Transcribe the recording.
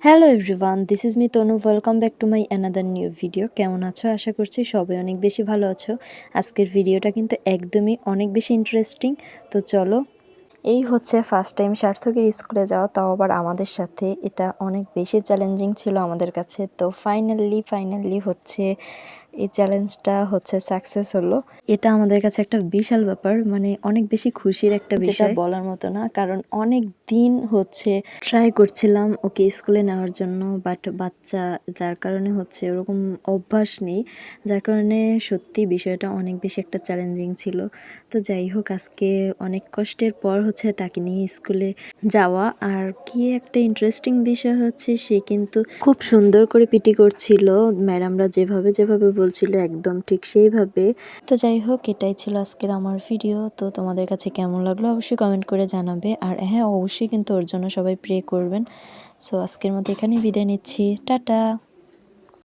Hello everyone, this is me Tanu. Welcome back to my another new video. কেমন আছো? আশা করছি সবাই অনেক বেশি ভালো আছো। আজকের ভিডিওটা কিন্তু একদমই অনেক বেশি ইন্টারেস্টিং। তো চলো, এই হচ্ছে ফার্স্ট টাইম সার্থকের স্কুলে যাওয়া, তাও আবার আমাদের সাথে। এটা অনেক বেশি চ্যালেঞ্জিং ছিল আমাদের কাছে। তো ফাইনালি হচ্ছে এই চ্যালেঞ্জটা হচ্ছে সাকসেস হলো। এটা আমাদের কাছে একটা বিশাল ব্যাপার, মানে অনেক বেশি খুশির একটা বিষয়, বলার মতো না। কারণ অনেক দিন হচ্ছে ট্রাই করছিলাম ওকে স্কুলে নেওয়ার জন্য, বাট বাচ্চা যার কারণে হচ্ছে ওরকম অভ্যাস নেই, যার কারণে সত্যি বিষয়টা অনেক বেশি একটা চ্যালেঞ্জিং ছিল। তো যাই হোক, আজকে অনেক কষ্টের পর হচ্ছে তাকে নিয়ে স্কুলে যাওয়া। আর কি একটা ইন্টারেস্টিং বিষয় হচ্ছে, সে কিন্তু খুব সুন্দর করে পিটি করছিল। ম্যাডামরা যেভাবে বলছিল একদম ঠিক সেইভাবে। তো যাই হোক, এটাই ছিল আজকের আমার ভিডিও। তো তোমাদের কাছে কেমন লাগলো অবশ্যই কমেন্ট করে জানাবে। আর হ্যাঁ, অবশ্যই কিন্তু ওর জন্য সবাই প্রে করবেন। সো আজকের মতো এখানেই বিদায় নিচ্ছি। টাটা।